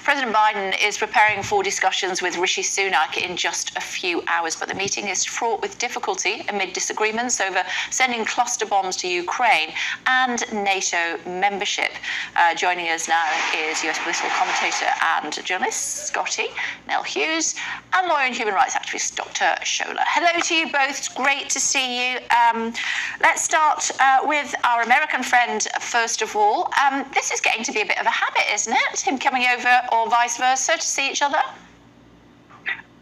President Biden is preparing for discussions with Rishi Sunak in just a few hours, but the meeting is fraught with difficulty amid disagreements over sending cluster bombs to Ukraine and NATO membership. Joining us now is US political commentator and journalist Scotty Nell Hughes and lawyer and human rights activist Dr. Shola. Hello to you both. It's great to see you. Let's start with our American friend first of all. This is getting to be a bit of a habit, isn't it? Him coming over or vice versa to see each other?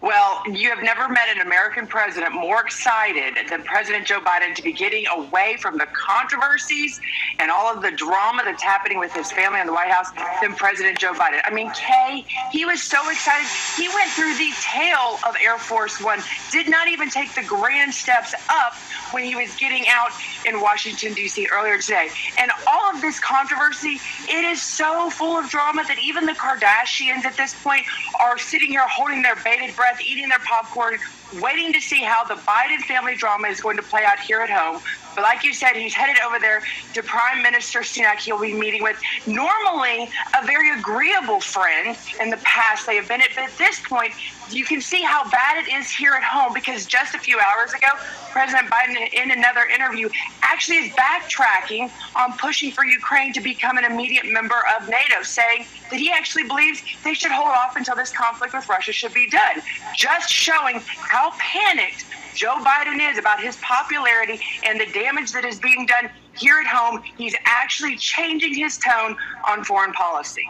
Well, you have never met an American president more excited than President Joe Biden to be getting away from the controversies and all of the drama that's happening with his family in the White House than President Joe Biden. I mean, Kay, he was so excited. He went through the tail of Air Force One, did not even take the grand steps up when he was getting out in Washington, D.C. earlier today. And all of this controversy, it is so full of drama that even the Kardashians at this point are sitting here holding their bated breath, eating their popcorn, waiting to see how the Biden family drama is going to play out here at home. But like you said, he's headed over there to Prime Minister Sunak. He'll be meeting with normally a very agreeable friend. In the past, they have been it. But at this point, you can see how bad it is here at home, because just a few hours ago, President Biden, in another interview, actually is backtracking on pushing for Ukraine to become an immediate member of NATO, saying that he actually believes they should hold off until this conflict with Russia should be done. Just showing how panicked Joe Biden is about his popularity and the damage that is being done here at home. He's actually changing his tone on foreign policy.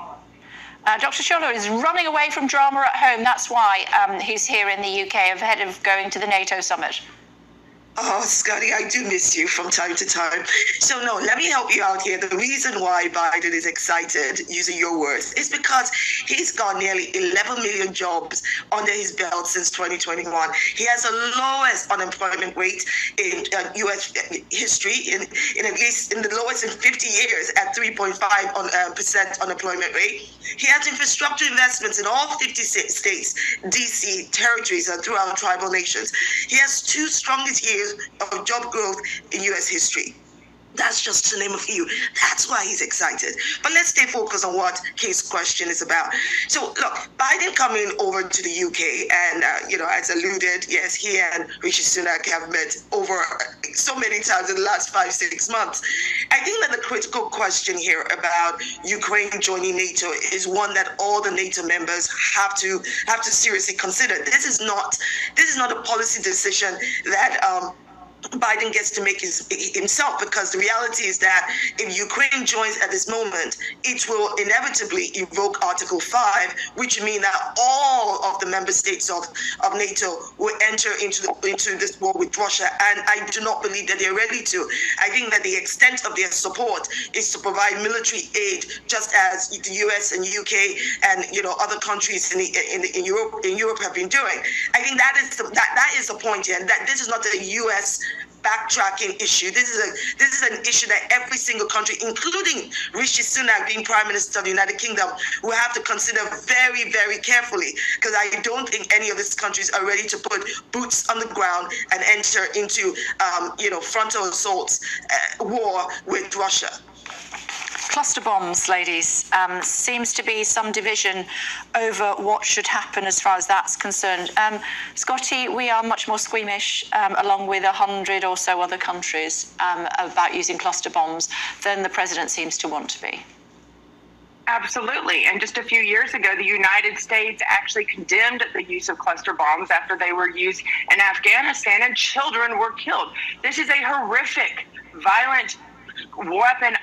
Dr. Shola is running away from drama at home. That's why he's here in the UK ahead of going to the NATO summit. Oh, Scotty, I do miss you from time to time. So no, let me help you out here. The reason why Biden is excited, using your words, is because he's got nearly 11 million jobs under his belt since 2021. He has the lowest unemployment rate in U.S. history, in at least in the lowest in 50 years at 3.5% unemployment rate. He has infrastructure investments in all 50 states, D.C., territories, and throughout tribal nations. He has two strongest years of job growth in U.S. history. That's just to name a few. That's why he's excited. But let's stay focused on what Kay's question is about. So, look, Biden coming over to the UK and, as alluded, yes, he and Rishi Sunak have met over so many times in the last 5-6 months. I think that the critical question here about Ukraine joining NATO is one that all the NATO members have to seriously consider. This is not a policy decision that Biden gets to make himself, because the reality is that if Ukraine joins at this moment, it will inevitably evoke Article 5, which means that all of the member states of NATO will enter into this war with Russia. And I do not believe that they're ready to. I think that the extent of their support is to provide military aid, just as the US and UK and other countries in Europe have been doing. I think that is the point here, and that this is not a US backtracking issue. This is an issue that every single country, including Rishi Sunak being Prime Minister of the United Kingdom, will have to consider very, very carefully, because I don't think any of these countries are ready to put boots on the ground and enter into frontal assaults war with Russia. Cluster bombs, ladies. Seems to be some division over what should happen as far as that's concerned. Scotty, we are much more squeamish, along with 100 or so other countries, about using cluster bombs than the president seems to want to be. Absolutely. And just a few years ago, the United States actually condemned the use of cluster bombs after they were used in Afghanistan and children were killed. This is a horrific, violent weapon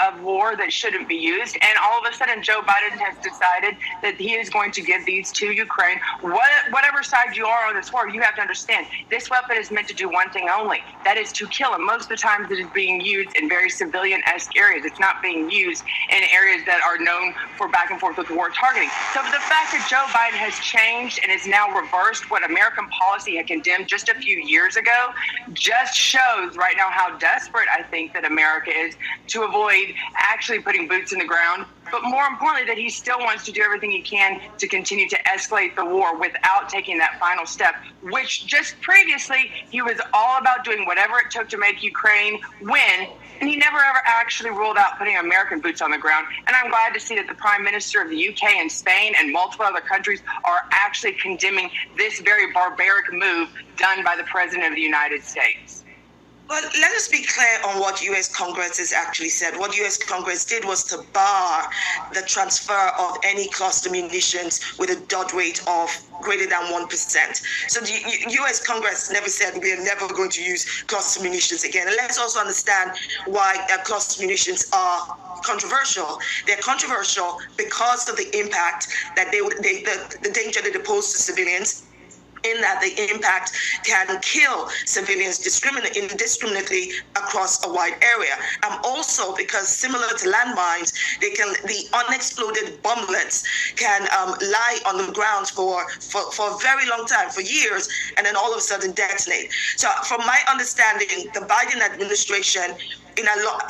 of war that shouldn't be used, and all of a sudden Joe Biden has decided that he is going to give these to Ukraine. Whatever side you are on this war, you have to understand this weapon is meant to do one thing only, that is to kill. And most of the times it is being used in very civilian-esque areas. It's not being used in areas that are known for back and forth with war targeting. So the fact that Joe Biden has changed and has now reversed what American policy had condemned just a few years ago just shows right now how desperate I think that America is to avoid actually putting boots in the ground, but more importantly, that he still wants to do everything he can to continue to escalate the war without taking that final step, which just previously he was all about doing whatever it took to make Ukraine win And he never ever actually ruled out putting American boots on the ground. And I'm glad to see that the Prime Minister of the UK and Spain and multiple other countries are actually condemning this very barbaric move done by the President of the United States. Well, let us be clear on what U.S. Congress has actually said. What U.S. Congress did was to bar the transfer of any cluster munitions with a dot rate of greater than 1%. So the U.S. Congress never said we are never going to use cluster munitions again. And let's also understand why cluster munitions are controversial. They're controversial because of the impact that the danger that they pose to civilians, in that the impact can kill civilians indiscriminately across a wide area. Also because similar to landmines, the unexploded bomblets can lie on the ground for a very long time, for years, and then all of a sudden detonate. So from my understanding, the Biden administration,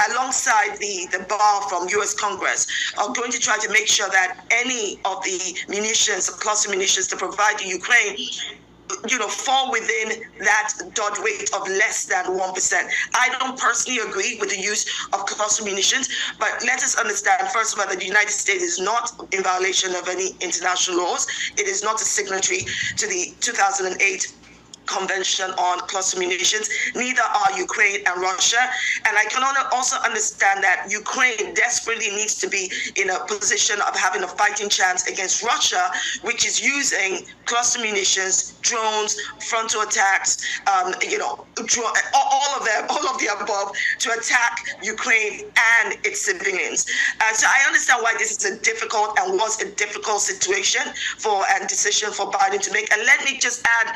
alongside the bar from U.S. Congress, are going to try to make sure that any of the munitions, cluster munitions to provide to Ukraine, fall within that dot rate of less than 1%. I don't personally agree with the use of cluster munitions, but let us understand, first of all, that the United States is not in violation of any international laws. It is not a signatory to the 2008 Convention on Cluster Munitions. Neither are Ukraine and Russia. And I can also understand that Ukraine desperately needs to be in a position of having a fighting chance against Russia, which is using cluster munitions, drones, frontal attacks, all of the above, to attack Ukraine and its civilians. So I understand why this is a difficult and was a difficult situation and decision for Biden to make. And let me just add,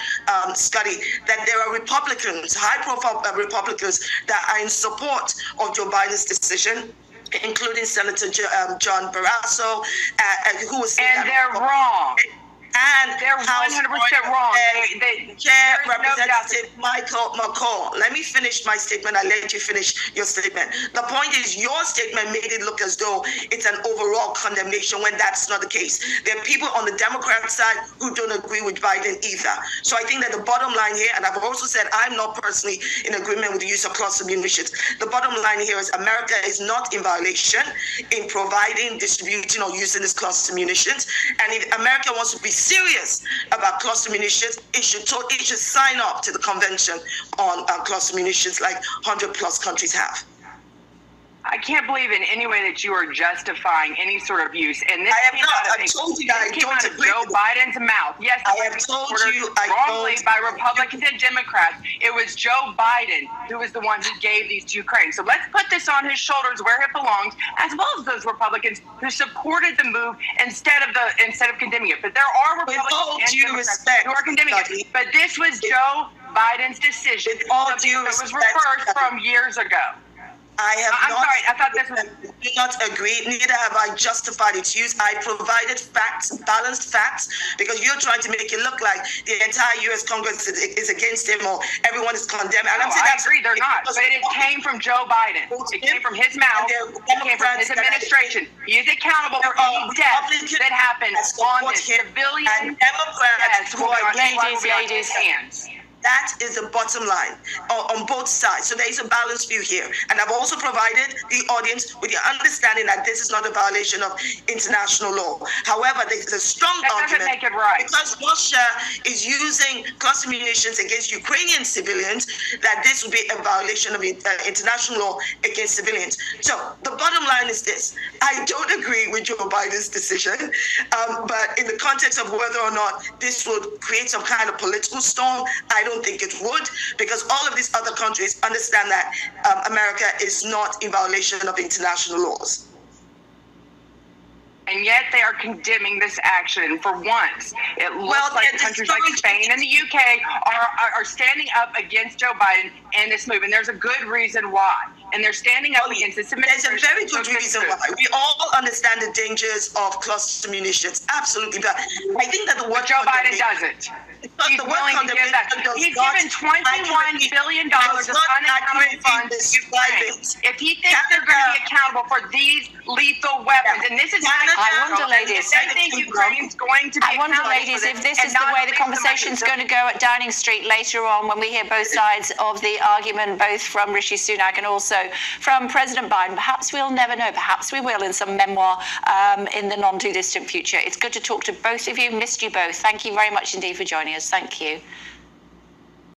Scotty, that there are Republicans, high-profile Republicans, that are in support of Joe Biden's decision, including Senator John Barrasso, who was saying and they're wrong. And they're 100% wrong. Chair Representative Michael McCall. Let me finish my statement. I'll let you finish your statement. The point is, your statement made it look as though it's an overall condemnation, when that's not the case. There are people on the Democrat side who don't agree with Biden either. So I think that the bottom line here, and I've also said I'm not personally in agreement with the use of cluster munitions. The bottom line here is America is not in violation in providing, distributing, or using these cluster munitions. And if America wants to be serious about cluster munitions, it should sign up to the Convention on Cluster Munitions, like 100 plus countries have. I can't believe in any way that you are justifying any sort of use. And this I have not. I've told you that I don't agree Joe Biden's mouth. Yes, I have told you wrongly by Republicans and Democrats. It was Joe Biden who was the one who gave these to Ukraine. So let's put this on his shoulders where it belongs, as well as those Republicans who supported the move instead of condemning it. But there are Republicans and Democrats who are condemning it. But this was Joe Biden's decision. With all due that was respect, reversed from years ago. I'm sorry, I thought this was... do not agree, neither have I justified its use. I provided facts, balanced facts, because you're trying to make it look like the entire U.S. Congress is against him or everyone is condemned. And I agree, they're not. But it came from Joe Biden. It came from his mouth. It came from his administration. He is accountable for any death that happened on the civilian and Democrats who are ladies' hands. That is the bottom line on both sides. So there is a balanced view here. And I've also provided the audience with the understanding that this is not a violation of international law. However, there's a strong argument, make it right, because Russia is using cluster munitions against Ukrainian civilians, that this would be a violation of international law against civilians. So the bottom line is this. I don't agree with Joe Biden's decision, but in the context of whether or not this would create some kind of political storm, I don't think it would, because all of these other countries understand that America is not in violation of international laws. And yet they are condemning this action. For once, it looks like countries like Spain and the UK are standing up against Joe Biden and this move. And there's a good reason why. And they're standing up against this administration. There's a very good reason why. We all understand the dangers of cluster munitions. Absolutely. But I think that the word Joe Biden doesn't. He's willing to give that. He's given $21 billion of unaccountable funds to Ukraine. If he thinks they're going to be accountable for these lethal weapons, and this is I wonder, ladies, if this is the way the conversation's going to go at Downing Street later on, when we hear both sides of the argument, both from Rishi Sunak and also also from President Biden. Perhaps we'll never know. Perhaps we will in some memoir in the non-too distant future. It's good to talk to both of you. Missed you both. Thank you very much indeed for joining us. Thank you.